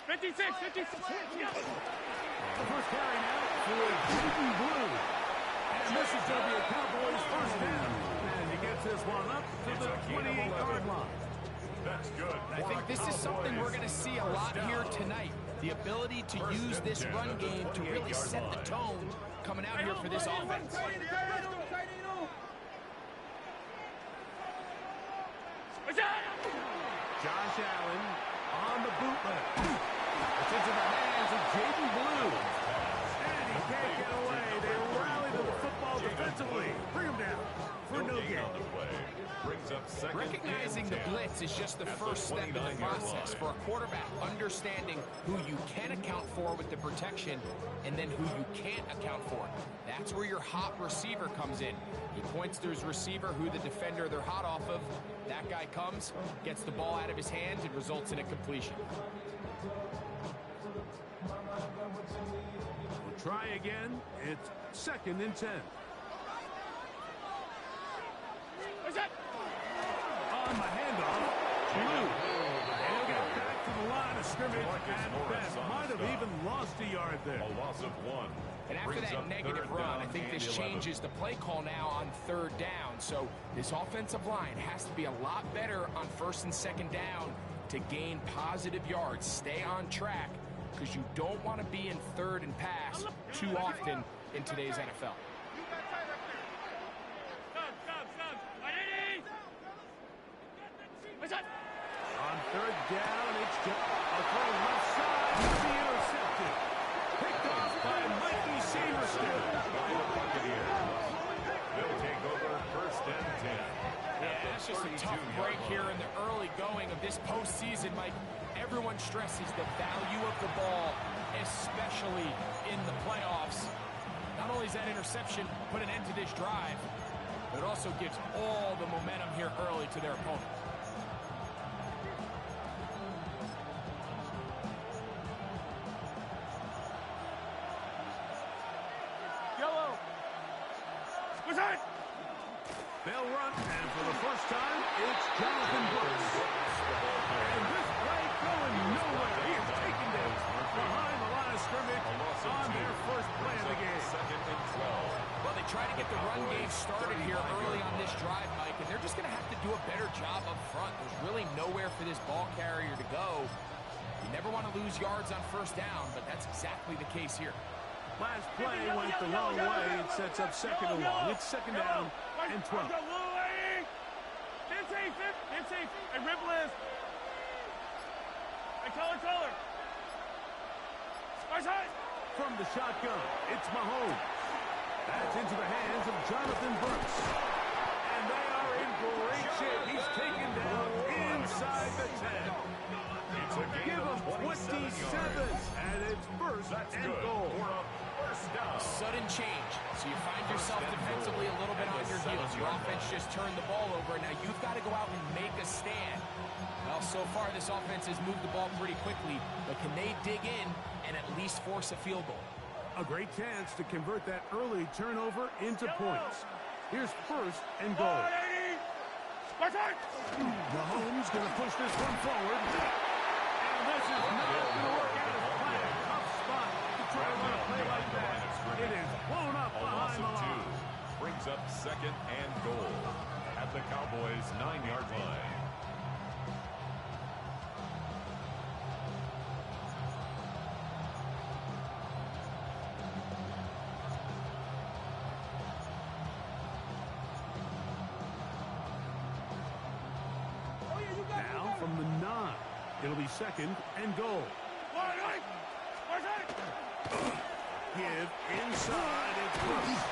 56, 56. Yeah. The first carry now for Jaden Blue. And this is going to be a Cowboys first down. And he gets this one up to the 28-yard line. That's good. I think this is something we're going to see a lot here tonight. The ability to use this run game to really set the tone coming out here for this offense. Josh Allen on the bootleg. It's into the hands of Jaden Blue. And he can't get away. They rally to the football defensively. Bring him down for no gain. Recognizing the blitz is just the first step in the process for a quarterback, understanding who you can account for with the protection and then who you can't account for. That's where your hot receiver comes in. He points to his receiver, who the defender they're hot off of. That guy comes, gets the ball out of his hands, and results in a completion. We'll try again. It's 2nd and 10. What's that? On the handoff, Blue. And he'll get back to the line of scrimmage at best. Might have even lost a yard there. A loss of 1. And after that negative run, I think this changes the play call now on 3rd down. So this offensive line has to be a lot better on 1st and 2nd down to gain positive yards. Stay on track, because you don't want to be in 3rd and pass too often in today's NFL. What's that? On 3rd down, it's just a throw left side. He'll be intercepted. Picked off by Mikey Saberstein. They'll take over 1st and 10. Yeah, that's just a tough break here in the early going of this postseason, Mike. Everyone stresses the value of the ball, especially in the playoffs. Not only does that interception put an end to this drive, but it also gives all the momentum here early to their opponent. Yellow. What's that? They'll run, and for the first time, it's Jonathan Bucs. And this play going nowhere. He is taken down behind the line of scrimmage on their first play of the game. 2nd and 12. Well, they try to get the run game started here early on this drive, Mike, and they're just going to have to do a better job up front. There's really nowhere for this ball carrier to go. You never want to lose yards on 1st down, but that's exactly the case here. Last play went the wrong way. It sets up 2nd and long. It's 2nd down and 12. Get safe. And rip list. And color. From the shotgun, it's Mahomes. That's into the hands of Jonathan Bucs. And they are in great shape. He's taken down inside the 10. It's a gain Give of him 27, and it's 1st and goal. First down. Sudden change. So you find yourself defensively a little bit on your heels. Your offense just turned the ball over, and now you've got to go out and make a stand. Well, so far this offense has moved the ball pretty quickly, but can they dig in and at least force a field goal? A great chance to convert that early turnover into points. Here's 1st and goal. Mahomes going to push this one forward. And this is not going to work out as planned. Tough spot to try to run a play like that. It is blown up behind the line. Brings up 2nd and goal at the Cowboys' 9-yard line. Now from the 9. It'll be 2nd and goal. Give inside. It's Bucs.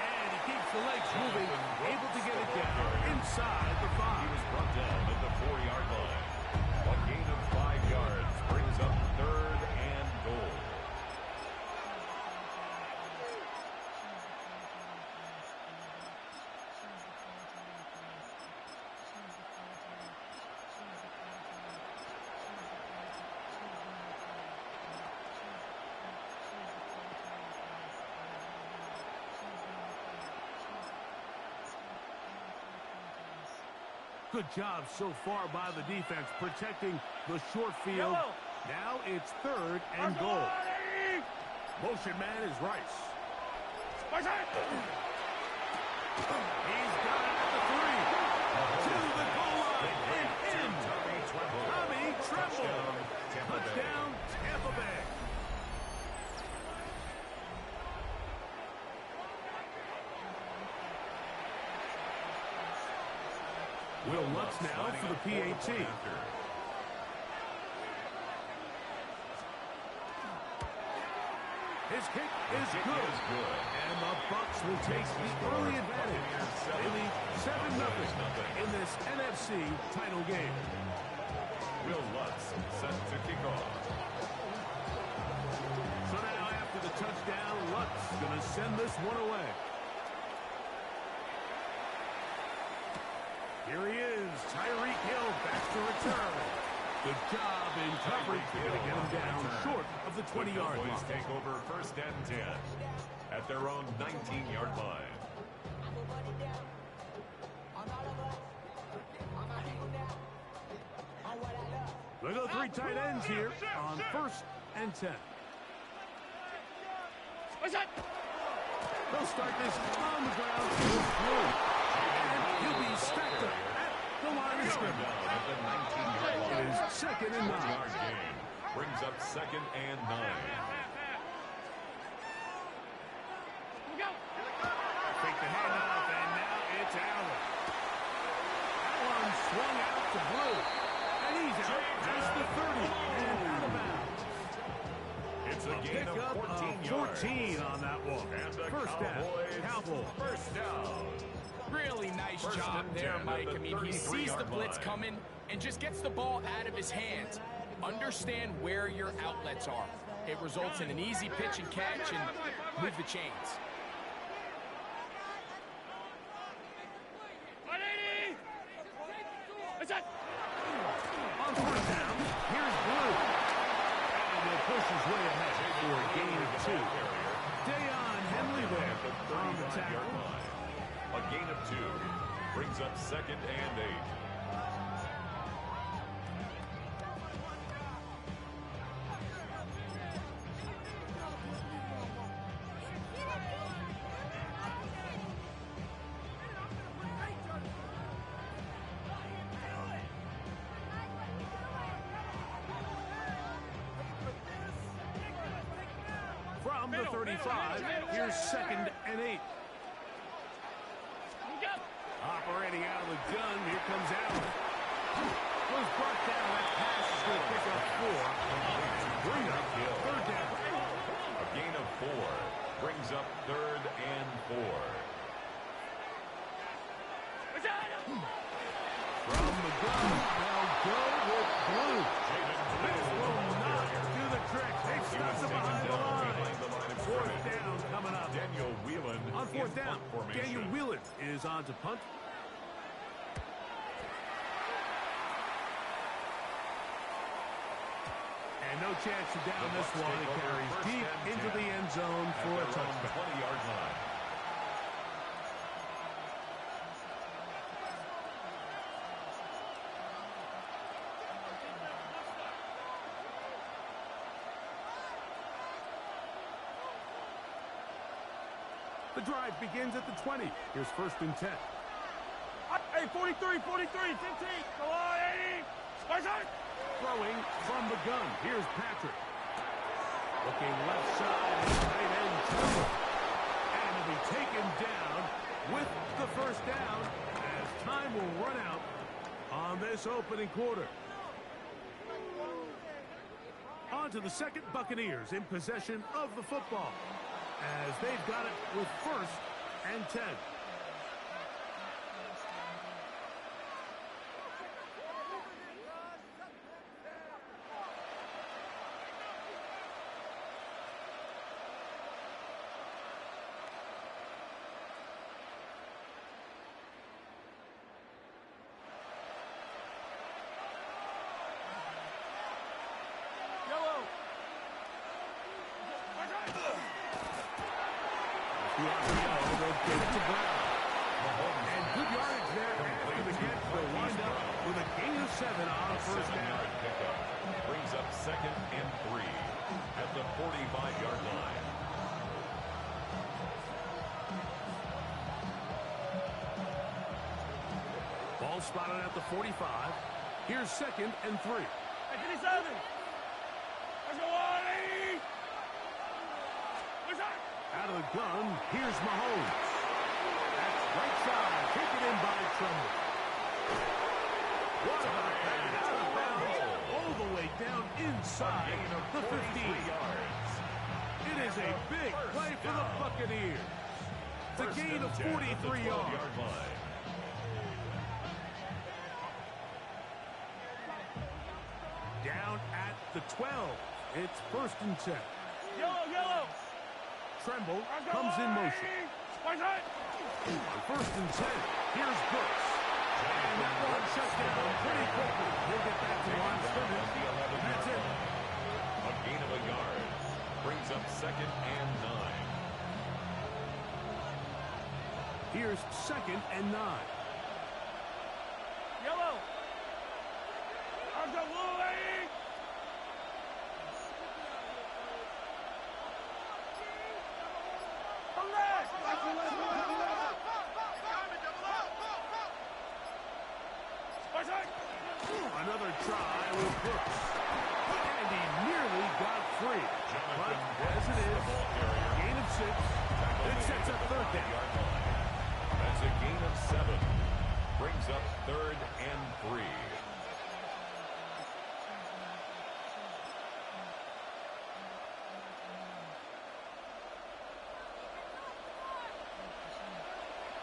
And he keeps the legs moving. Able to get it down inside the 5. He was brought down at the 4-yard line. A gain of 5 yards brings up 3rd and goal. Good job so far by the defense protecting the short field Now it's 3rd and goal. Motion man is Rice. What's that? He's got it at the 3. To the goal line and in. Tommy Tremble. Touchdown, Tampa Bay. Will Lutz now for the PAT. His kick is good. And the Bucs will take the early advantage. They lead 7-0 in this NFC title game. Will Lutz set to kick off. So now after the touchdown, Lutz going to send this one away. Here he is, Tyreek Hill back to return. Good job in coverage to get him down short of the 20-yard line. Cowboys take over 1st and 10 at their own 19-yard line. They go 3 tight ends here on 1st and 10. What's that? They'll start this on the ground. And he'll be stacked up at the line of scrimmage. At the 19-yard line. It is 2nd and 9. 4-yard gain brings up 2nd and 9. Go. Take the handoff, and now it's Allen. That one swung out to Blue. And he's out past the 30 and out of bounds. It's a gain of Pickup 14 yards. on that one. And the First down, Cowboys. First down. Really nice First job and there, 10 Mike. at I the mean, he sees the 33-yard blitz line. coming and just gets the ball out of his hands. Understand where your outlets are. It results in an easy pitch and catch and move the chains. 180. What's that? On 4th down, here's Blue. And he'll push his way ahead for a gain of 2. Dayon Henley there on the tackle. A gain of 2 brings up 2nd and 8. From the 35, here's 2nd and 8. Go. Operating out of the gun, here comes Allen. Was brought down, that pass is going to pick up 4. Bring up 3rd down. A gain of 4 brings up 3rd and 4. What's that? From the gun, they'll go with Blue. This will not do the trick. They've stopped him behind the line. 4th down coming up. Daniel Whelan On 4th down, in punt formation. Daniel Whelan is on to punt. And no chance to down The this Bucs one. take It over carries 1st deep and into 10 the end zone at for a their own touchdown. 20-yard line. The drive begins at the 20. Here's 1st and 10. Hey, 43, 15. Go on, 80. What's that? Throwing from the gun. Here's Patrick. Looking left side. Tight end Trevor. And he'll be taken down with the 1st down as time will run out on this opening quarter. On to the 2nd. Buccaneers in possession of the football as they've got it with 1st and 10. Yellow. The RPO will get it to Brown. And good yardage there after the catch. They'll wind up with a gain of 7 on 1st down. Pickup brings up second and 3 at the 45-yard line. Ball spotted at the 45. Here's second and 3. Hey, 57. Let's go, Adi. Out of the gun, here's Mahomes. That's right side, taken in by Tremble. What about that? Out of bounds, all the way down inside the 15 yards. It is a big play for the Buccaneers. It's a gain of 43 yards. Down at the 12. It's first and 10. Yellow. Tremble comes in motion. First and 10. Here's Bucs. And that one shut down pretty quickly. He'll get back to line scrimmage. That's it. A gain of a yard. Brings up second and 9. Here's second and 9. Yellow. Arms up, Lou, Adi. Come back. Another try with Bucs. And he nearly got free. But as it is, gain of 6. It sets up third down. That's a gain of 7. Brings up third and 3.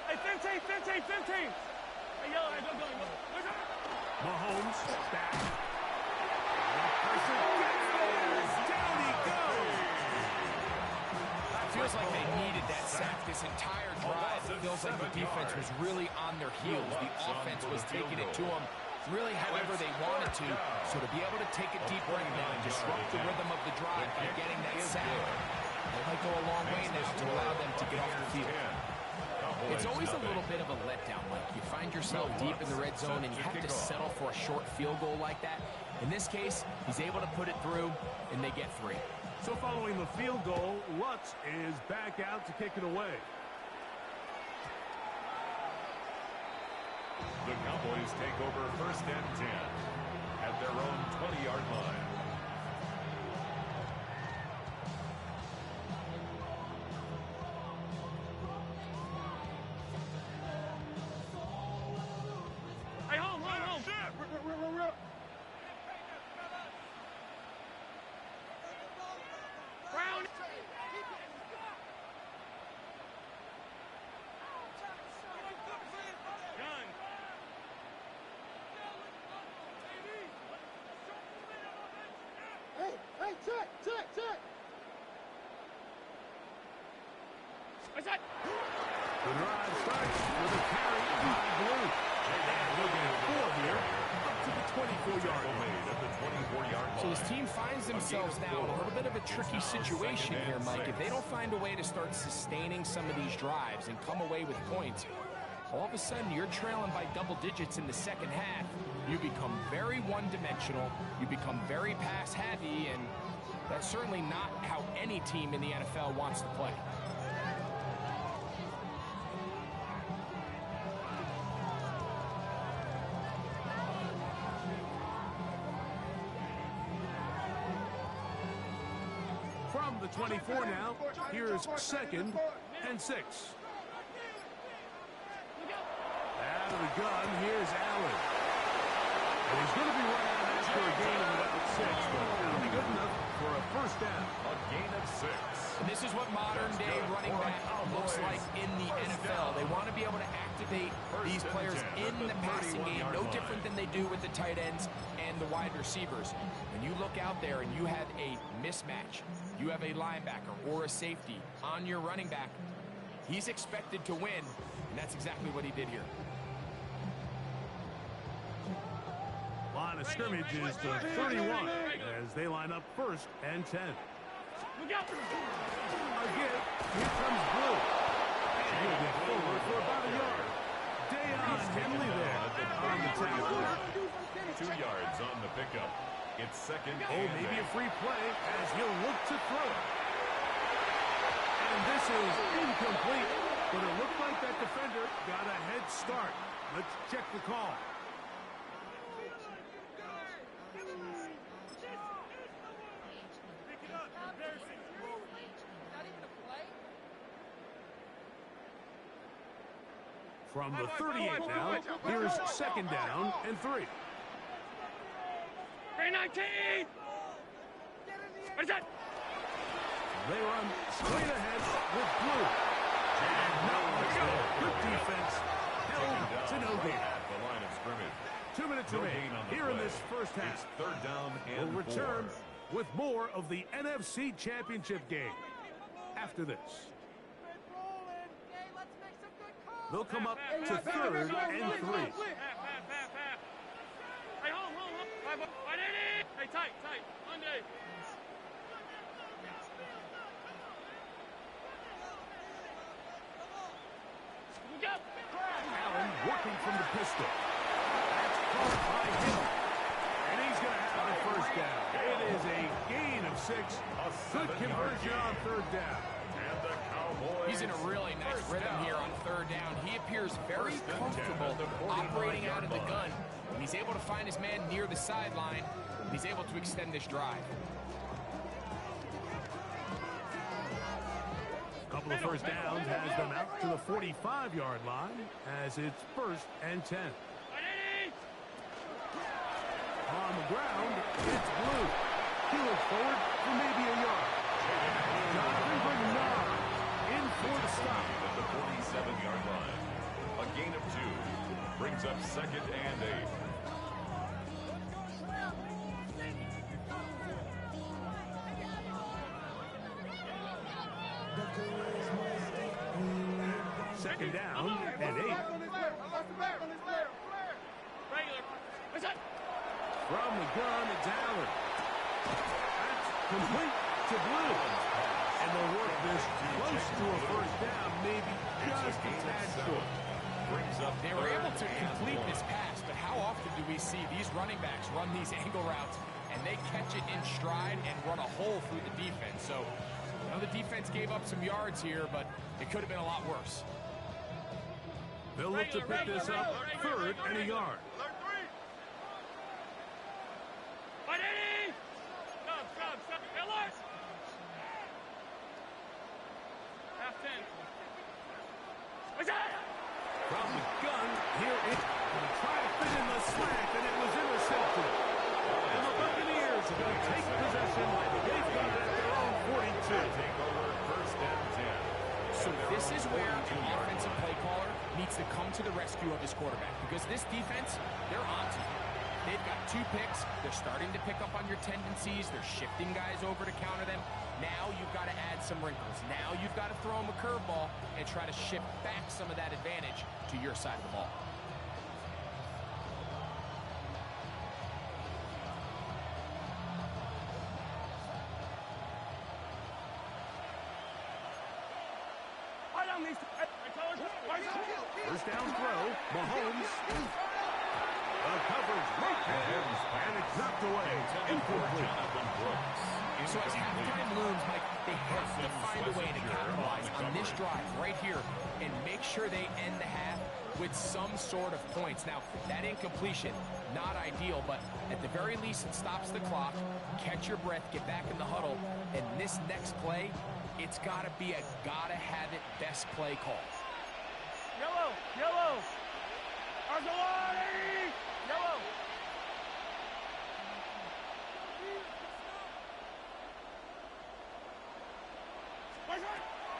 Hey, 15. Hey, yellow, hey, go. Mahomes back. Down he goes. It feels like they needed that sack this entire drive. It feels like the defense was really on their heels. The offense was taking it to them really however they wanted to. So to be able to take a deep breath now and disrupt the rhythm of the drive by getting that sack, that might go a long way now to allow them to get off the field. It's always a little bit of a letdown, Mike. You find yourself deep in the red zone and you have to settle for a short field goal like that. In this case, he's able to put it through, and they get 3. So following the field goal, Lutz is back out to kick it away. The Cowboys take over first and 10 at their own 20-yard line. The drive starts with a carry by Blue. And we'll get 4 here up to the 24-yard line. So his team finds themselves now in a little bit of a tricky situation here, Mike. If they don't find a way to start sustaining some of these drives and come away with points, all of a sudden you're trailing by double digits in the second half. You become very one-dimensional. You become very pass-heavy, and that's certainly not how any team in the NFL wants to play. From the 24 now, here's second and 6. Out of the gun, here's Allen. And he's going to be running after a gain of about 6, but that'll be good enough for a first down. A gain of 6. And this is what modern-day running back looks like in the NFL. They want to be able to activate these players in the passing game, no different than they do with the tight ends and the wide receivers. When you look out there and you have a mismatch, you have a linebacker or a safety on your running back, he's expected to win, and that's exactly what he did here. Line of scrimmage is the 31 as they line up first and 10. Again, here comes Blue. And he'll get forward for about a yard. Dayon Henley there on the tackle. 2 yards on the pickup. It's second Oh, and maybe a 8. free play as he'll look to throw it. And this is incomplete, but it looked like that defender got a head start. Let's check the call. Pick it up. Embarrassing. From the 38 now, here's second down and 3. 319. What is that? They run straight ahead with Blue. And no one's there. Good defense. Held to no gain. At the line of scrimmage. 2 minutes No remain gain on the here in play. this first half. It's third down and We'll return 4. with more of the NFC Championship game after this. They'll come up to third and 3. Half. Hey, home. Hey, tight. Monday. Allen working from the pistol. That's caught by him. And he's going to have the first down. It is a gain of 6. Good conversion on third down. And the Cowboys. He's in a really nice rhythm here on third down. He appears very comfortable operating out of the gun. And he's able to find his man near the sideline. And he's able to extend this drive. Couple of first downs has them out to the 45-yard line as it's first and 10. On the ground, it's Blue. He looks forward for maybe a yard. Jonathan Bernard in for the stop. At the 47-yard line. A gain of 2 brings up second and 8. Second down and 8. What's that? From the gun, it's Allen. That's complete to Blue. And they'll work this close to a first down, maybe just a tad short. Brings up They were able to third and complete 1. this pass, but how often do we see these running backs run these angle routes and they catch it in stride and run a hole through the defense? So, I know the defense gave up some yards here, but it could have been a lot worse. They'll look to pick this up third and a yard. Alert 3. 180. Stop. Alert. Half 10. What's that? From the gun, here it will try to fit in the slant, and it was intercepted. And the Buccaneers are going to take possession. They've got it at their own 42. Take over first and 10. So this is where an offensive play caller needs to come to the rescue of his quarterback, because this defense, they're onto you. They've got 2 picks. They're starting to pick up on your tendencies. They're shifting guys over to counter them. Now you've got to add some wrinkles. Now you've got to throw them a curveball and try to shift back some of that advantage to your side of the ball. First down throw, Mahomes. The coverage right there, and it's knocked away. Incomplete. Jonathan Brooks. So as halftime looms, Mike, they have to find a way to capitalize on this drive right here and make sure they end the half with some sort of points. Now, that incompletion, not ideal, but at the very least it stops the clock. Catch your breath, get back in the huddle, and this next play, it's got to be a gotta-have-it best play call. Yellow. Argolani. Yellow.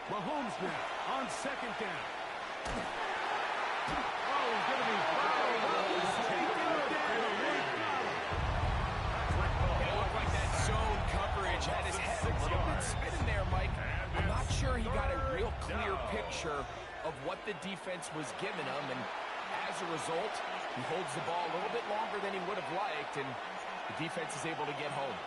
Mahomes now on second down. Oh, he's going to be fouled. He's taken down. It looked like that zone coverage had his head a little bit spinning there, Mike. I'm not sure he got a real clear picture of what the defense was giving him, and as a result, he holds the ball a little bit longer than he would have liked, and the defense is able to get home.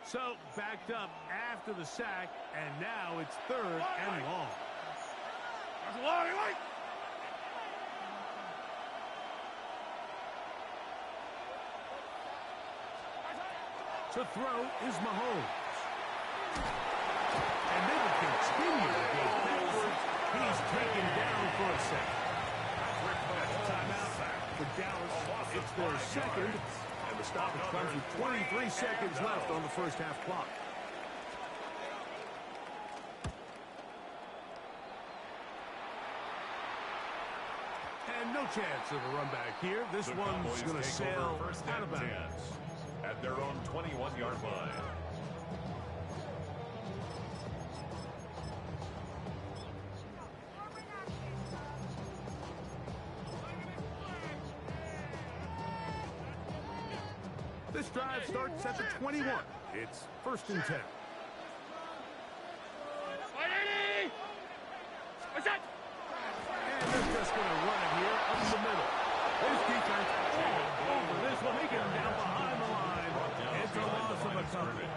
So, backed up after the sack, and now it's third and long. To throw is Mahomes. And they will continue to go backwards. He's taken down for a second. Timeout for Dallas. It's their second. And the stoppage comes with 23 seconds left on the first half clock. And no chance of a run back here. This one's going to sail out of bounds. At their own 21-yard line. This drive starts at the 21. It's 1st and 10. And they're just going to run it here up the middle. His defense all over this one. They get him down behind the line. It's a loss of a touchdown.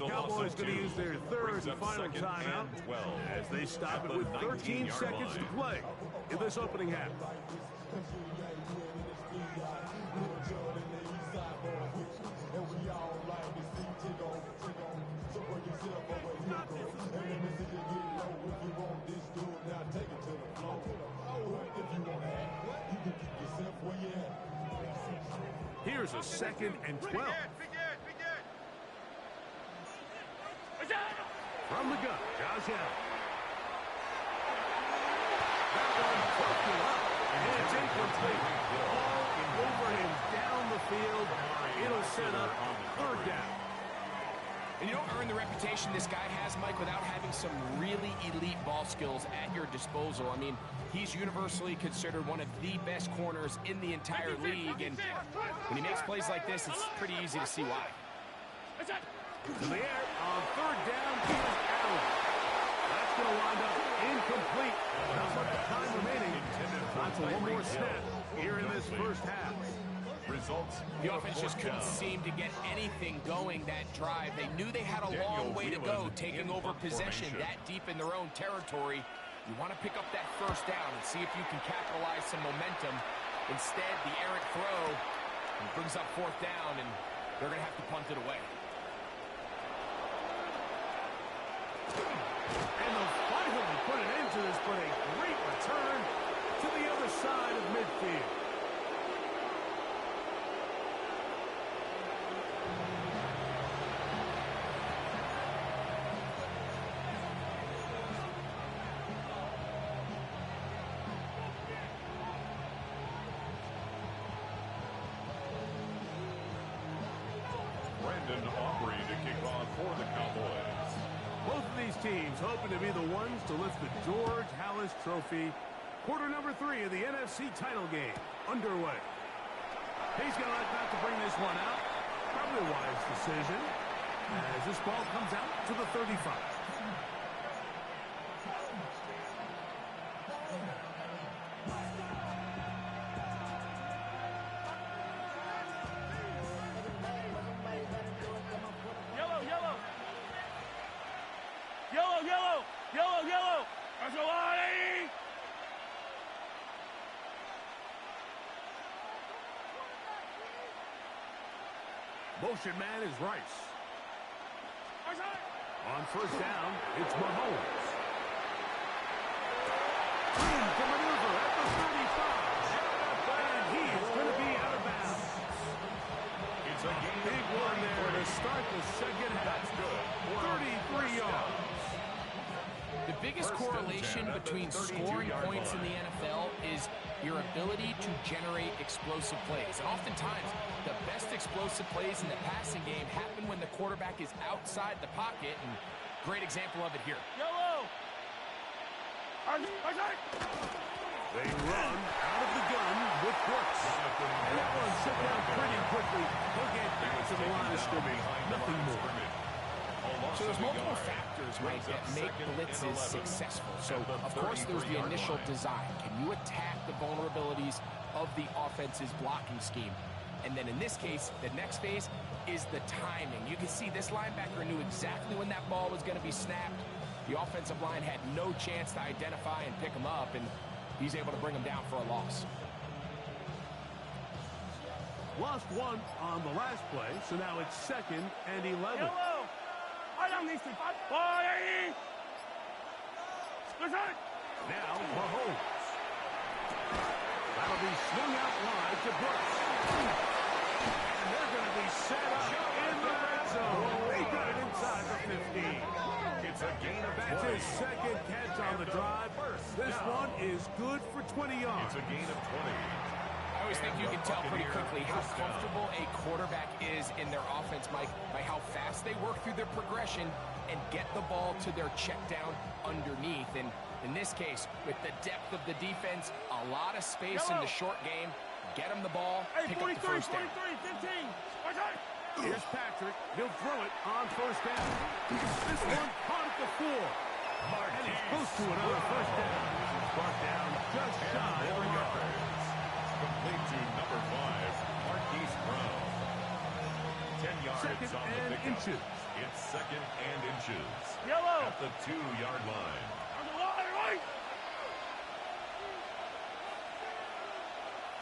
Cowboys going to use their third and final timeout as they stop it with 13 seconds to play in this opening half. Here's a 2nd and 12. From the gun, Josh Allen. That one broken up, and it's incomplete. All over him down the field. It'll set up 3rd down. And you don't earn the reputation this guy has, Mike, without having some really elite ball skills at your disposal. I mean, he's universally considered one of the best corners in the entire league. And when he makes plays like this, it's pretty easy to see why. To the air on 3rd down, he is out. That's going to wind up incomplete. Not much time remaining. Time for one more snap here in this first half. Results. The offense just couldn't seem to get anything going that drive. They knew they had a long way to go, taking over possession that deep in their own territory. You want to pick up that 1st down and see if you can capitalize some momentum. Instead, the errant throw brings up 4th down, and they're going to have to punt it away. And they'll finally put an end to this, but a great return to the other side of midfield. To kick off for the Cowboys. Both of these teams hoping to be the ones to lift the George Halas Trophy. Quarter number 3 of the NFC title game underway. He's going to like not to bring this one out. Probably a wise decision as this ball comes out to the 35. Yellow. That's a lot, 80. Motion man is Rice. On 1st down, it's Mahomes. Room to maneuver at the 35. And he is going to be out of bounds. It's a Big one there to start the second half. 33 yards. The biggest correlation between scoring points in the NFL is your ability to generate explosive plays. And oftentimes, the best explosive plays in the passing game happen when the quarterback is outside the pocket. And great example of it here. Yellow. They run out of the gun with Bucs. And that one shut down pretty quickly. He'll get back to the line of scrimmage. Nothing more. So there's multiple factors, Mike, that make blitzes successful. So, of course, there's the initial design. Can you attack the vulnerabilities of the offense's blocking scheme? And then in this case, the next phase is the timing. You can see this linebacker knew exactly when that ball was going to be snapped. The offensive line had no chance to identify and pick him up, and he's able to bring him down for a loss. Lost one on the last play, so now it's 2nd and 11. Yellow. Right on these two. Ball, 80. Split it. Now Mahomes. That'll be swung out wide to Bucs. And they're going to be set up in the red zone. They got it inside the 15. It's a gain of That's 20. his 2nd catch on the drive. This one is good for 20 yards. It's a gain of 20. I always think you can tell pretty quickly how comfortable a quarterback is in their offense, Mike, by how fast they work through their progression and get the ball to their check down underneath. And in this case, with the depth of the defense, a lot of space in the short game, get them the ball, Hey, pick up the 43, first down. 43, 15. Watch out. Here's Patrick. He'll throw it on first down. This one caught at the 4. And he's close to another first down. Brought down just shy of a yard. Complete to number 5, Marquise Brown. 10 yards 2nd on the and pickup. inches. It's 2nd and inches. Yellow. At the 2-yard line. On the line, right.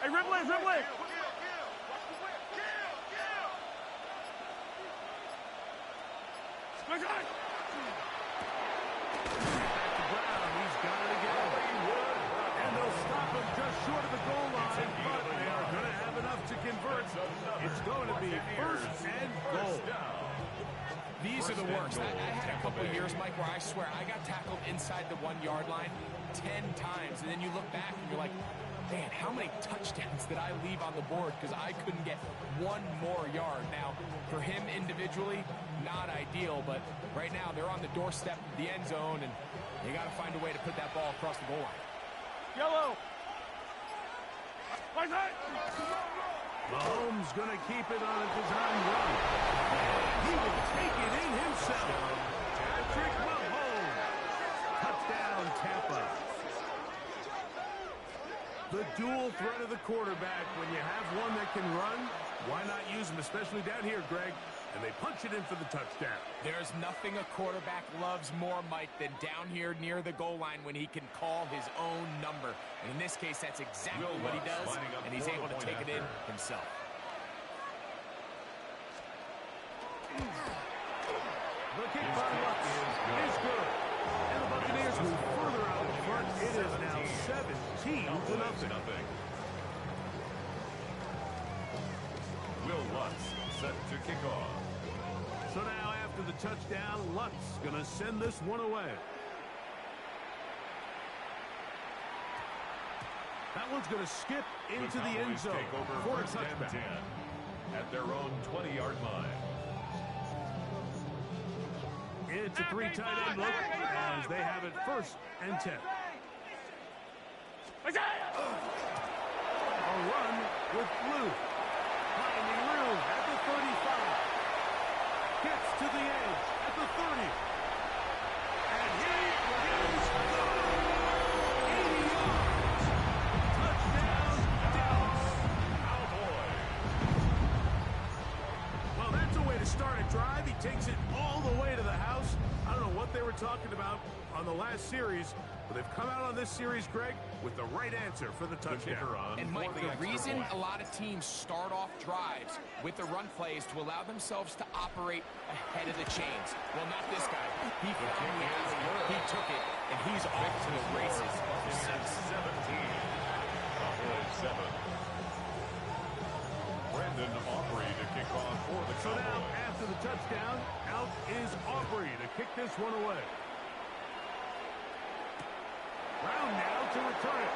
Hey, Ripley, Ripley. Split it. Back to Brown. He's got it again. And they'll stop him just short of the goal line, but they are going to have enough to convert. It's going to be 1st and goal. These are the worst. I had a couple of years, Mike, where I swear I got tackled inside the 1-yard line 10 times, and then you look back and you're like, man, how many touchdowns did I leave on the board because I couldn't get one more yard? Now, for him individually, not ideal, but right now they're on the doorstep of the end zone, and they got to find a way to put that ball across the goal line. Yellow. Watch out. Mahomes going to keep it on a design run. He will take it in himself. Patrick Mahomes. Touchdown, Tampa. The dual threat of the quarterback. When you have one that can run, why not use him, especially down here, Greg? And they punch it in for the touchdown. There's nothing a quarterback loves more, Mike, than down here near the goal line when he can call his own number. And in this case, that's exactly what he does, and he's able to take it in himself. The kick by Bucs is good. And the Buccaneers move further out in front. It is now 17-0. Will Lutz set to kick off. So now after the touchdown, Lutz going to send this one away. That one's going to skip into the end zone for a touchback. At their own 20-yard line. It's a 3 tight end look as they have it 1st and 10. Watch out. A run with Blue. Finding room at the 35. Gets to the edge at the 30. And he is gone. 80 yards. Touchdown, Dallas. Cowboys. Well, that's a way to start a drive. He takes it all the way to the house. I don't know what they were talking about on the last series, but they've come out on this series, Greg, with the right answer for the touchdown. And Mike, the reason a lot of teams start off drives with the run plays to allow themselves to operate ahead of the chains. Well, not this guy. He found the alley, he took it, and he's off to the races. 17. Cowboys 7. Brandon Aubrey to kick off for the So now, Cowboys. after the touchdown, out is Aubrey to kick this one away. Brown now to return it.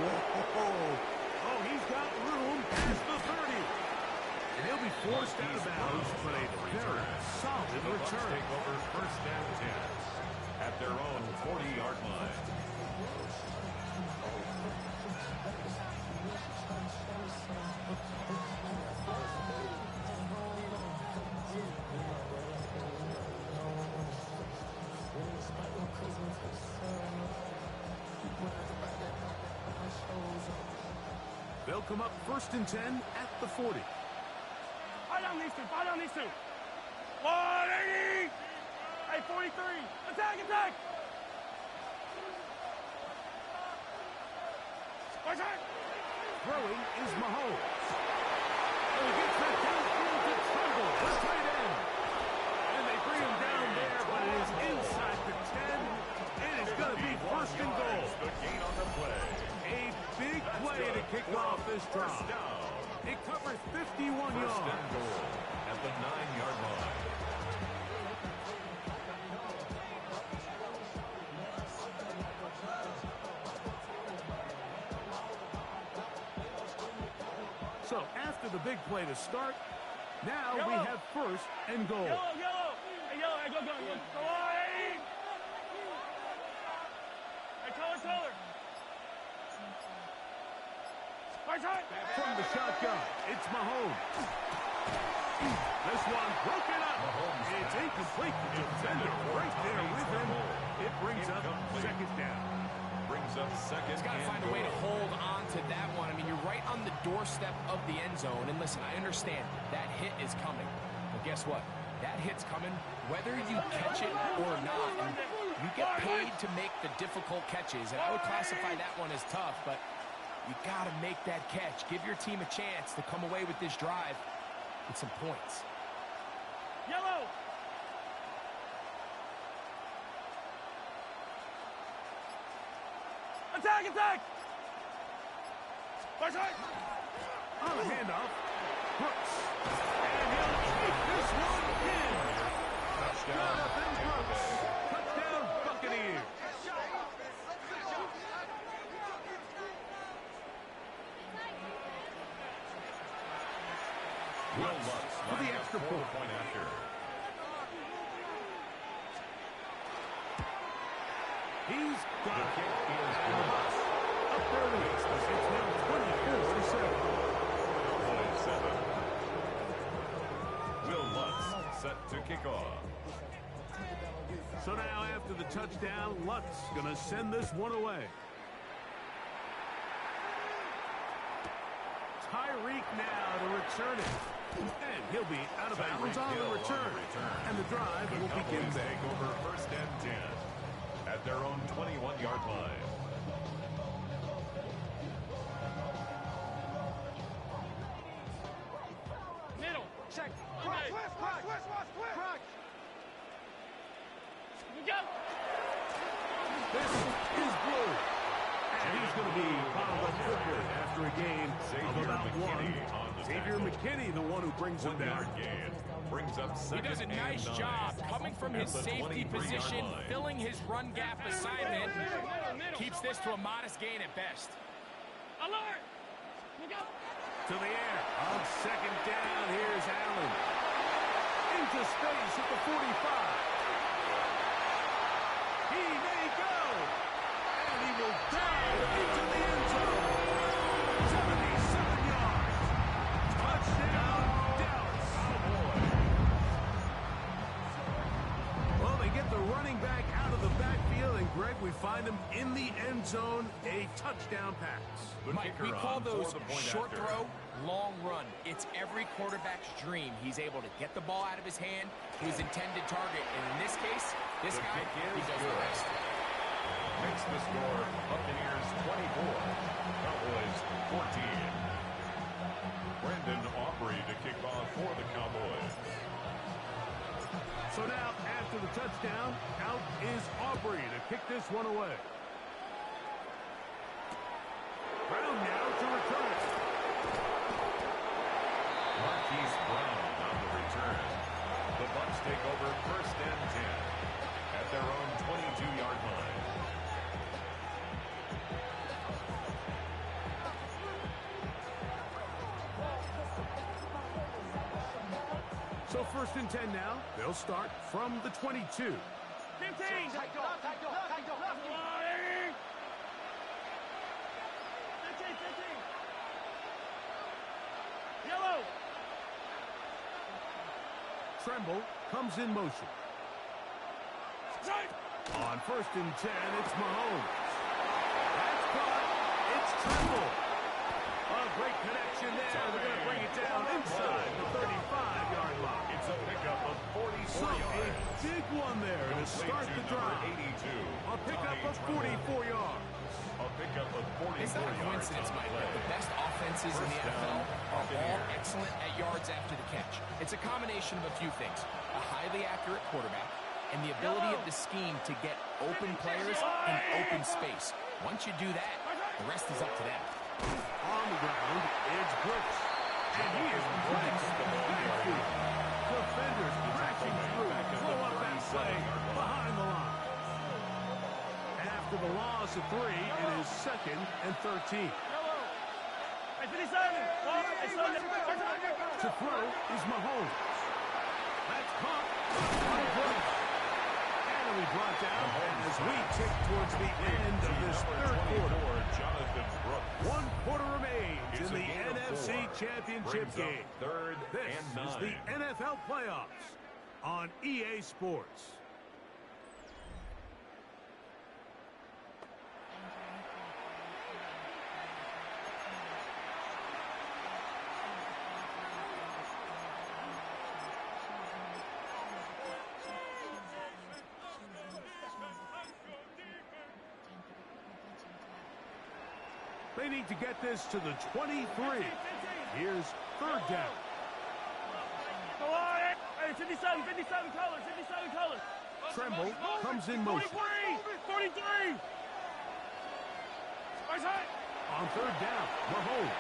Whoa. Oh, he's got room past the 30. And he'll be forced out of bounds, but a very solid The Bucs return. take over 1st and 10 at their own 40-yard line. They'll come up 1st and 10 at the 40. Fight on these two. Fight on these two. 180. Hey, Hey, 43. Attack, attack. Attack. Throwing is Mahomes. And he gets that downfield to Tremble, the tight end. And they bring him down there, but it is inside the 10. And it's going to be first and goal. The gain on the play. A big play to kick off this First drive. down. It covers 51 First and yards. goal at the 9-yard line. So after the big play to start, now we Yellow. have first and goal. Yellow, yellow. Hey, yellow. Hey, go, go. Go on. Hey, color. From the shotgun, it's Mahomes. This one broken up. It's incomplete. The defender right there with him. It brings up second down. Brings up second. He's got to find a way to hold on to that one. I mean, you're right on the doorstep of the end zone. And listen, I understand that hit is coming. But guess what? That hit's coming whether you catch it or not. And you get paid to make the difficult catches. And I would classify that one as tough, but you got to make that catch. Give your team a chance to come away with this drive with some points. Yellow. Attack, attack. On a handoff, Brooks. And he'll keep this one in. Jonathan Brooks. Touchdown, Buccaneers. Will Lutz For the extra point. after. He's got The it. kick is And the good. Bucs up their lead. It's now 24-7. Cowboys 7. Will Lutz set to kick off. So now after the touchdown, Lutz going to send this one away. Tyreek now to return it. And he'll be out of bounds on the return. And the drive will begin Cowboys there. take over first and 10 at their own 21-yard line. Middle. Check. Crunch, crunch. Go. This is blue. And he's going to be bottled up quickly after a game of about one. Xavier McKinney, the one who brings him down. 1-yard gain. Brings up He second does a nice and 9. job coming from his At the safety 23-yard position, line. filling his run gap assignment. Keeps this to a modest gain at best. Alert. Go. To the air. On second down, here's Allen. Into space at the 45. He may go. And he will dive into the end zone. 77 yards. Touchdown, Dallas. Well, they get the running back out of the backfield, and Greg, we find him in the end zone. A touchdown pass. The Mike, we kicker call on those for the point short after. throw, long run. It's every quarterback's dream. He's able to get the ball out of his hand to his intended target. And in this case, this The guy, kick he is does the good. rest. Makes the score Buccaneers 24, Cowboys 14. Brandon Aubrey to kick off for the Cowboys. So now, after the touchdown, out is Aubrey to kick this one away. Brown now to return it. Marquise Brown on the return. The Bucs take over first and 10 at their own 22-yard line. So first and 10 now. They'll start from the 22. 15. Yellow. Tremble comes in motion. Strike. On first and 10, it's Mahomes. That's caught. It's Tremble. A great connection there. They're going to bring it down inside the 35-yard line. It's It's a pickup of 44 So yards. a big one there to start the drive. 82. A pickup of 44 yards. A pickup of 44 It's not a coincidence, Mike, that the best offenses in the NFL are all excellent at yards after the catch. It's a combination of a few things. A highly accurate quarterback and the ability of the scheme to get open players in open space. Once you do that, the rest is up to them. On the ground, it's Brooks. And he is blitzed backfield. Defenders crashing through. Blow up that play behind the line. After the loss of 3, it is 2nd and 13. To throw is Mahomes. That's caught by Brooks. And he'll be brought down as we tick towards the end of this third quarter. Jonathan Brooks. 1 quarter remains in the NFC Championship game. Third This and is 9. the NFL playoffs on EA Sports. They need to get this to the 23. Here's 3rd down. Go on. Hey, 57 colors, 57 colors. Tremble comes in motion. 43. On 3rd down, Mahomes.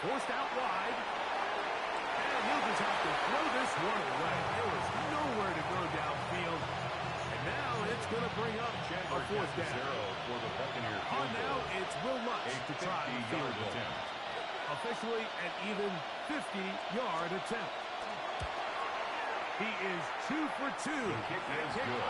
Forced out wide. And he'll just have to throw this one away. There was nowhere to go downfield. And now it's going to bring up a 4th down. For the Buccaneer On field now, goal. it's Will Lutz to try the field 50-yard goal. attempt. Officially an even 50-yard attempt. He is 2 for 2. The kick is good.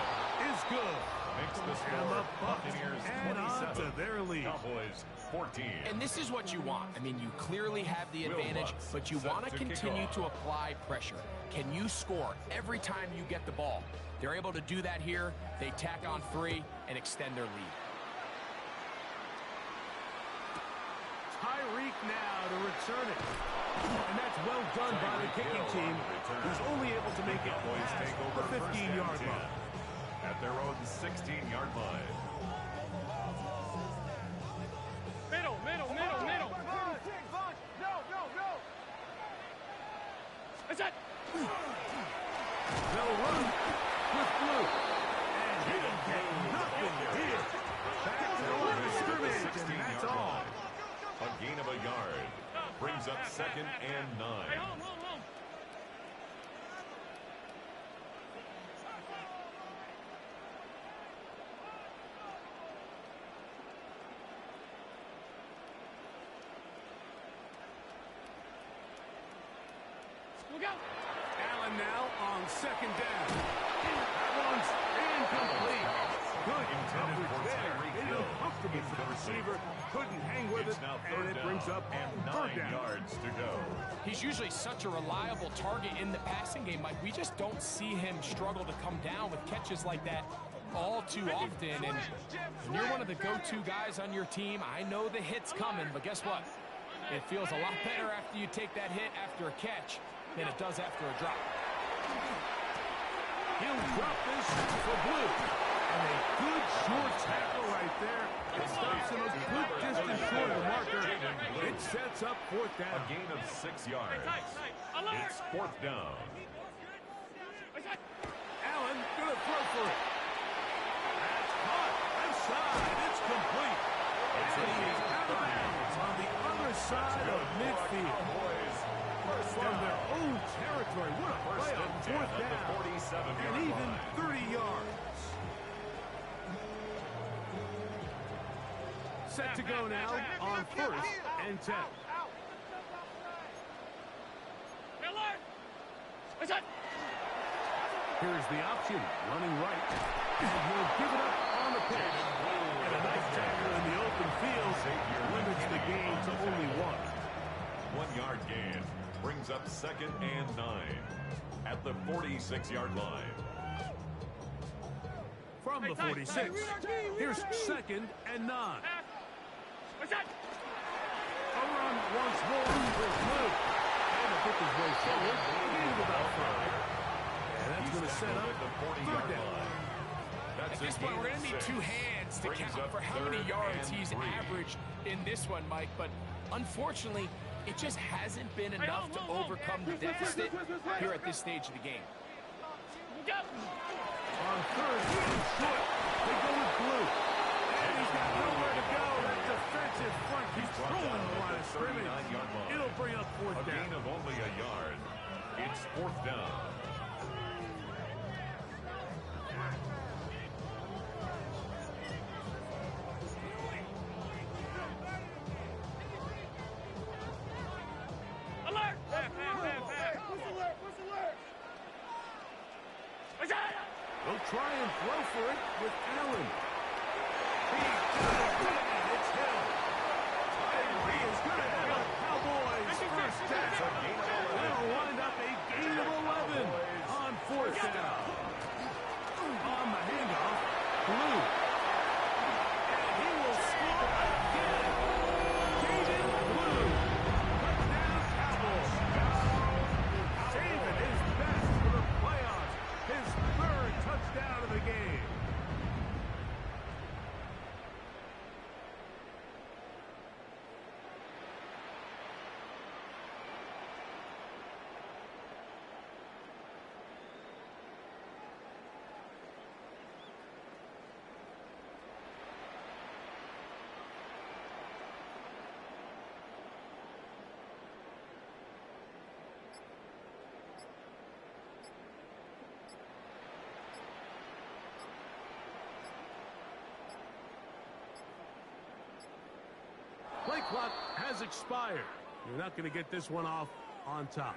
Is good. Makes the And score the Bucs Buccaneers add on 27. to their lead. Cowboys 14. And this is what you want. I mean, you clearly have the Will advantage, Lutz but you set want to to kick continue off. to apply pressure. Can you score every time you get the ball? They're able to do that here. They tack on 3 and extend their lead. Tyreek now to return it. And that's well done by the kicking team, who's only able to make it Cowboys past take over the 15-yard first and 10 line. at their own 16-yard line. Middle. That's it. They'll run with Blue. And he didn't get nothing here. Back to the line of scrimmage, and that's all. A gain of a yard. Brings up 2nd and 9. Hey, hold. Look out. Allen now on 2nd down. That one's incomplete. Good Intended for coverage there. Tyreek It Hill. was comfortable for the receiver. Couldn't hang with It's it, now and 3rd it down brings up and 3rd 9 down. yards to go. He's usually such a reliable target in the passing game, Mike. We just don't see him struggle to come down with catches like that all too often. And when you're one of the go-to guys on your team, I know the hit's coming, but guess what? It feels a lot better after you take that hit after a catch than it does after a drop. He'll drop this for Blue. And a good short tackle right there. It stops him a good distance short of the marker. It sets up 4th A down. gain of 6 yards. Alert. It's 4th down. Allen gonna throw for it. That's caught. Left side. It's complete. And he is out of bounds on the other side of midfield. Cowboys first From down. their own territory. What a play First on and 10 4th at the down. 47-yard And even line. 30 yards. Set to go now on 1st and 10. Alert. That's it. Here's the option, running right. And he'll give it up on the pitch. And a nice tackle in the open field limits the gain to only 1. 1 yard gain. Brings up 2nd and 9 at the 46-yard line. From the 46, here's 2nd and 9. That's it. A run once more for Blue. And to pick his way forward, gain of about 5. need two hands to count for how many yards he's averaged in this one, Mike, but unfortunately, it just hasn't been enough to overcome the deficit here at this stage of the game. On third, he's short. They go with blue. And he's got nowhere to go. That defensive front keeps throwing the line of scrimmage. It'll bring up fourth down. A gain of only a yard. It's fourth down. Alert! They'll try and throw for it with Allen. He's got it, and it's him. And he is going to have a Cowboys first down. That'll wind up a gain of 11 on fourth down. On the handoff, Blue. And he will score again. David Blue. Touchdown, Cowboys. Saving his best for the playoffs. His third touchdown of the game. Play clock has expired. You're not going to get this one off on top.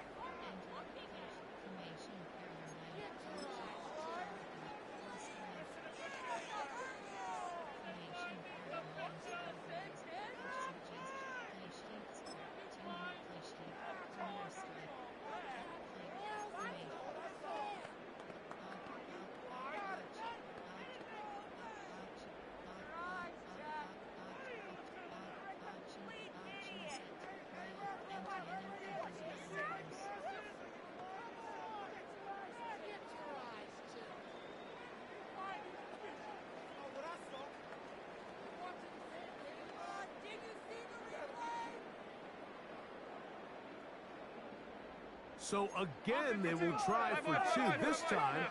So again, they will try for two. This time,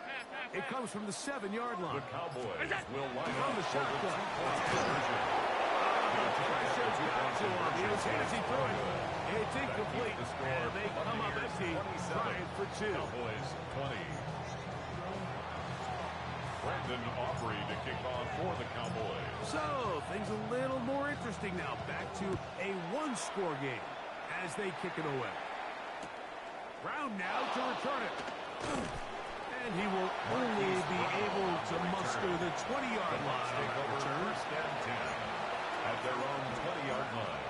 it comes from the 7-yard line. The Cowboys will line From up the for the shotgun. two-point conversion. Pressure's got to him. He was handsy through it. It's incomplete. And they come up empty, trying for two. Cowboys 20. Brandon Aubrey to kick off for the Cowboys. So, things a little more interesting now. Back to a one-score game as they kick it away. Brown now to return it. And he will only be able to muster the 20-yard line. Take over first and 10 at their own 20-yard line.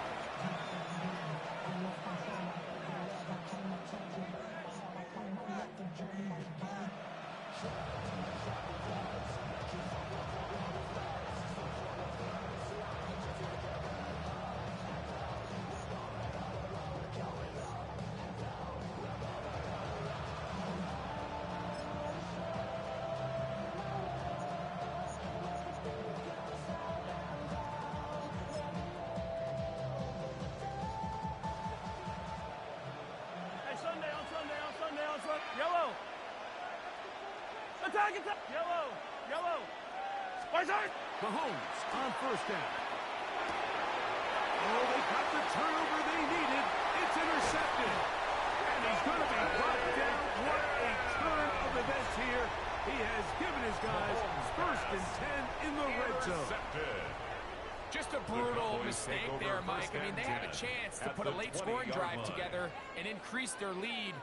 Yellow. Attack. Yellow. Spicer. Mahomes on first down. Oh, they got the turnover they needed. It's intercepted. And he's going to be brought down. What a turn of events here. He has given his guys first and 10 in the red zone. Just a brutal mistake there, Mike. I mean, they have a chance to put a late scoring drive together and increase their lead.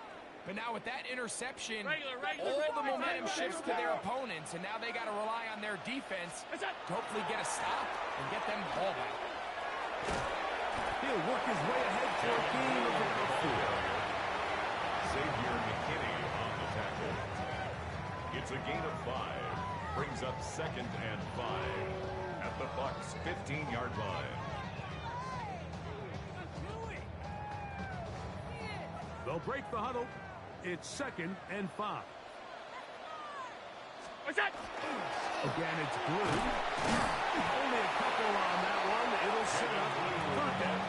But now with that interception, all the momentum shifts to their opponents, and now they got to rely on their defense to hopefully get a stop and get them the ball back. He'll work his way ahead for a gain of about 4. Xavier McKinney on the tackle. It's a gain of 5. Brings up second and 5 at the Bucs 15-yard line. They'll break the huddle. It's second and 5. Again, it's blue. Only a couple on that one. It'll set up third down.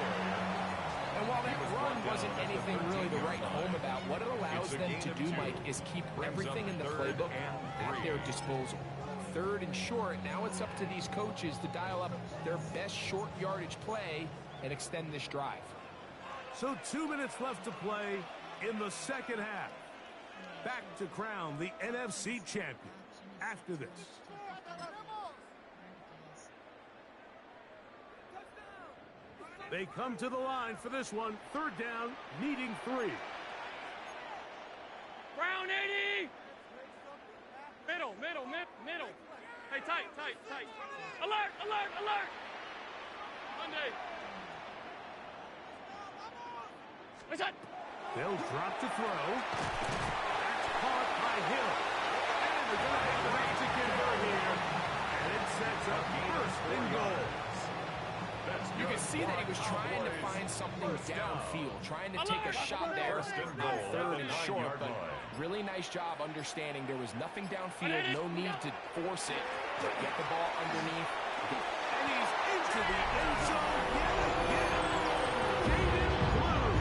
And while that run wasn't anything really to write home about, what it allows them to do, Mike, is keep everything in the playbook at their disposal. Third and short, now it's up to these coaches to dial up their best short yardage play and extend this drive. So 2 minutes left to play in the second half. Back to crown the NFC champion after this. They come to the line for this one. Third down, needing 3. Brown 80. Middle. Hey, tight. Alert. Monday. They'll drop to throw. That's caught by Hill. And they're going to make the Mexican go here. And it sets up first and goal. You can see that he was trying to find something downfield, trying to take a shot there on third and short, but really nice job understanding there was nothing downfield, no need to force it. Get the ball underneath. And he's into the end zone yet again. Jaden Blue.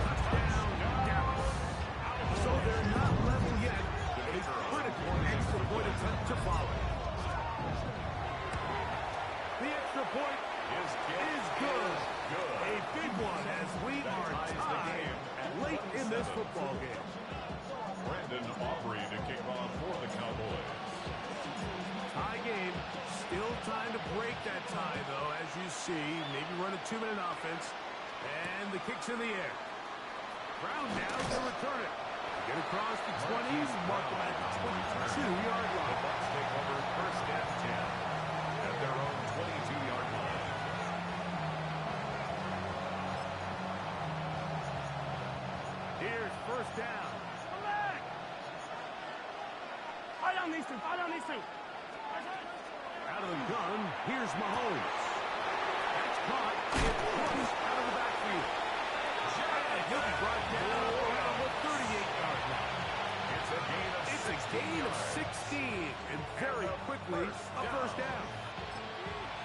Touchdown, Dallas. So they're not level yet. A critical extra point attempt to follow. The extra point is good. A big one as we are tied late in this football game. Brandon Aubrey to kick off for the Cowboys. Tie game. Still time to break that tie, though, as you see. Maybe run a 2-minute offense. And the kick's in the air. Brown now to return it. Get across the 20s, mark them at the 22-yard line. The Bucs take over first and 10 at their own 22-yard line. Here's first down. Come back. Fight on these two. Out of the gun, here's Mahomes. That's caught. It's pushed out of the backfield. And he'll be brought down around the 38-yard line. It's a gain of 16, and very quickly, a first down.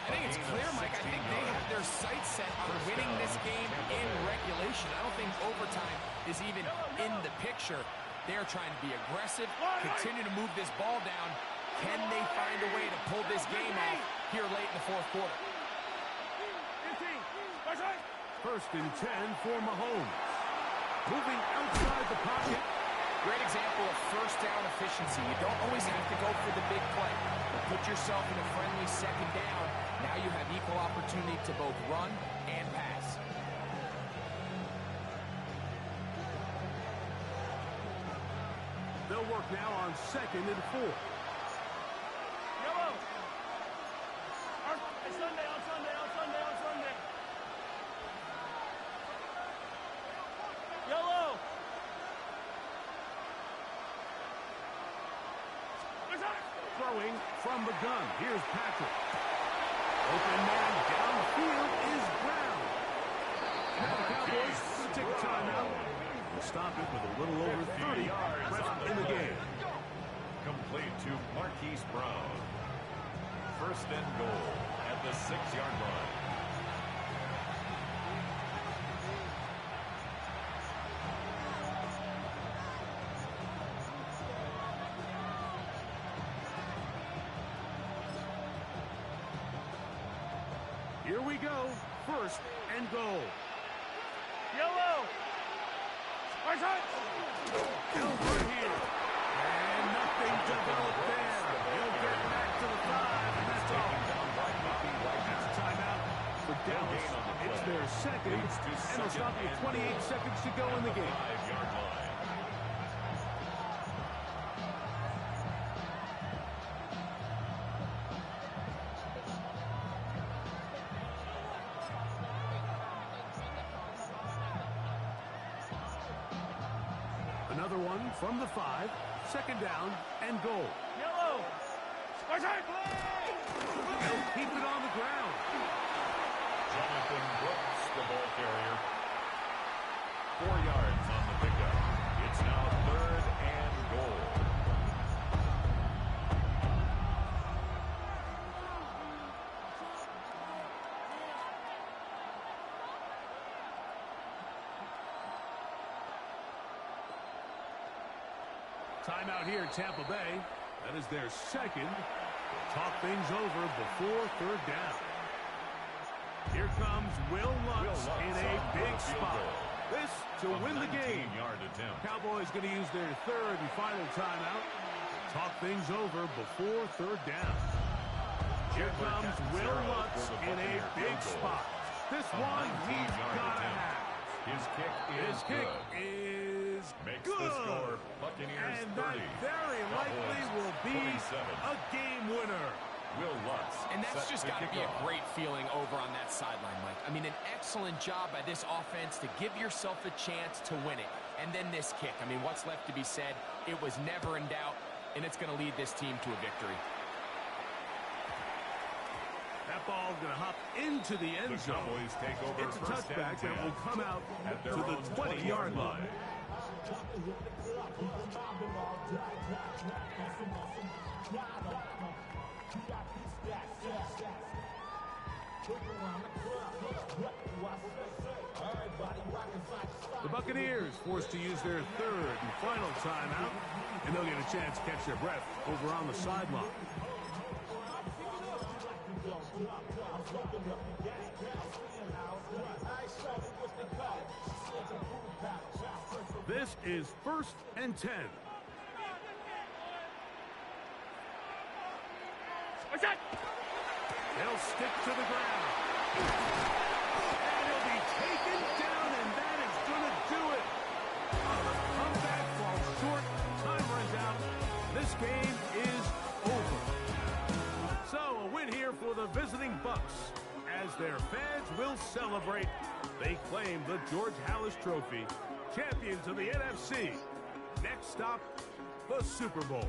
I think it's clear, Mike. I think they have their sights set on winning this game in regulation. I don't think overtime is even in the picture. They're trying to be aggressive, continue to move this ball down. Can they find a way to pull this game off here late in the fourth quarter? 15. First and 10 for Mahomes. Moving outside the pocket. Great example of first down efficiency. You don't always have to go for the big play. But put yourself in a friendly second down. Now you have equal opportunity to both run and pass. They'll work now on second and 4. Yellow. Sunday. Yellow. Throwing from the gun. Here's Patrick. Open man downfield is Brown. Now the Cowboys will take a timeout. We'll stop it with a little over 30 yards left in the game. Complete to Marquise Brown. First and goal at the 6-yard line. Here we go. First and goal. Yellow. Over here. And nothing developed there. He'll get back to the 5, and that's all. That's a timeout for Dallas. It's their second, and they'll stop with 28 seconds to go in the game. 5-yard line. Another one from the 5. Second down and goal. Yellow. They'll keep it on the ground. Jonathan Brooks, the ball carrier. 4 yards on the pickup. It's now third and goal. Timeout here, Tampa Bay. That is their second. Talk things over before third down. Here comes Will Lutz in a big spot. This to win the game. Cowboys going to use their third and final timeout. Talk things over before third down. Here comes Will Lutz in a big spot. This one he's got to have. His kick is Makes good. the score Buccaneers and 30. that very likely will be 27. a game winner. Will Lutz. And that's just got to be a great feeling over on that sideline, Mike. I mean, an excellent job by this offense to give yourself a chance to win it. And then this kick. I mean, what's left to be said? It was never in doubt, and it's going to lead this team to a victory. That ball going to hop into the end zone. Cowboys take over It's a first touchback and 10 that will come out at to their the own 20-yard line. The Buccaneers forced to use their third and final timeout, and they'll get a chance to catch their breath over on the sideline. This is 1st and 10. They'll stick to the ground. And he'll be taken down, and that is going to do it. The comeback falls short. Time runs out. This game is over. So, a win here for the visiting Bucs. As their fans will celebrate, they claim the George Halas Trophy. Champions of the NFC. Next stop, the Super Bowl.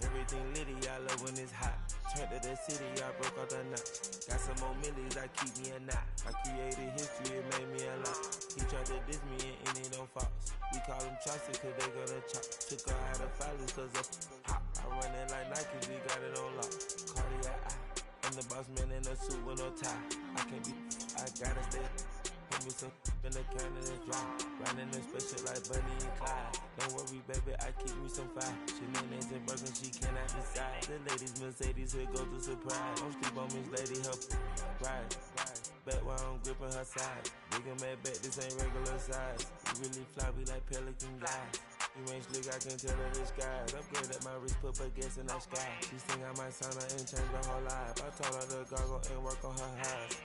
Everything litty, I love when it's hot. Turned to the city, I broke all the knots. Got some more millies, I keep me a knot. I created history, it made me a lot. He tried to diss me and it don't false. We call them chopsticks cause they gonna chop. Took her out of filers cause of hot. I run it like Nike, we got it on lock. Cardiac eye. I'm the boss man in a suit with no tie. I can't be, I gotta stay. Put me some in the can and it's dry. Riding in special like Bunny and Clyde. Don't worry, baby, I keep me some fire. She names and broken, she cannot decide. The ladies Mercedes, here go to surprise. Don't sleep on Miss Lady, help ride. Bet while I'm gripping her side. Big and mad bet, this ain't regular size. You really fly, we like pelican guys. You ain't slick, I can tell her the skies. Upgrade at my wrist, put baguettes in that sky. She think I might sign her and change her whole life. I told her to goggle and work on her eyes.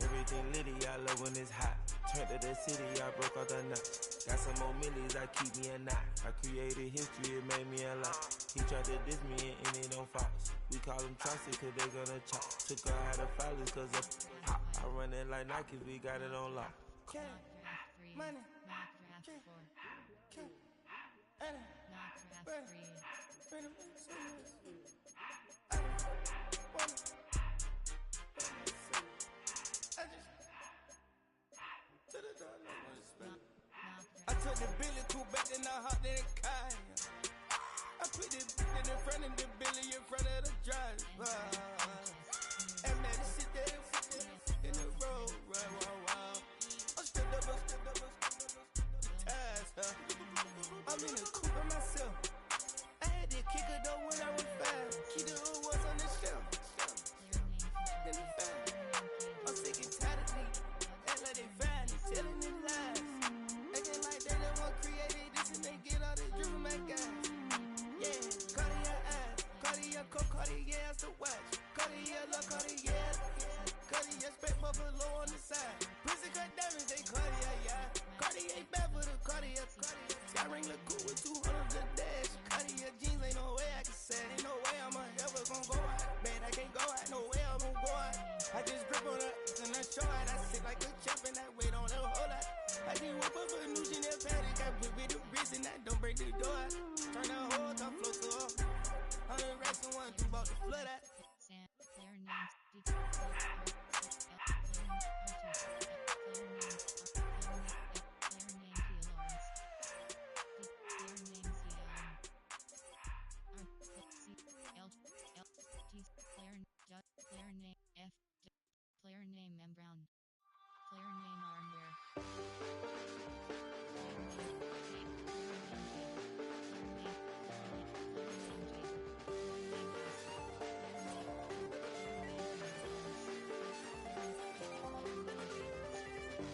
Everything litty, I love when it's hot. Turned to the city, I broke all the knots. Got some more millies, I keep me a knot. I created history, it made me a lot. He tried to diss me and it don't false. We call them chopsticks cause they gonna chop. Took her out of filers cause of hot. I run it like Nike, we got it on lock. Money. I took the Billy Cool back and I hopped in the car. I put the in front of the Billy in front of the driver. And man, sit there in the road, wow. I'm stepped up, the tires, I'm in the coupe by myself. I had to kick her though when I was fast. Keep the hood was on the shelf. Then the fast. I'm sick and tired of me. Act like they find it, telling them lies. Acting like they the one created this and they get all this driven my guys. Yeah, Cartier eyes, Cartier coat, Cartier ass to watch. Cartier look, Cartier, Cartier spec buffalo on the side. Prison cut diamonds, they Cartier, yeah. Cartier bad for the Cartier. I ring the cool with 200 the dash. Cartier jeans, ain't no way I can say. Ain't no way I'm ever gonna go out. Man, I can't go out, no way I'm gonna go out. I just grip on her and I show out. I sit like a champ and I wait on her whole lot. I just woke up a new Chanel paddock. I whip with the wrist and I don't break the door out. Turn the whole top floor to off. 100 racks and one through about the flood out. Player name M. Brown. Player name Armware.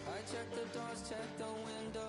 I check the doors, check the window.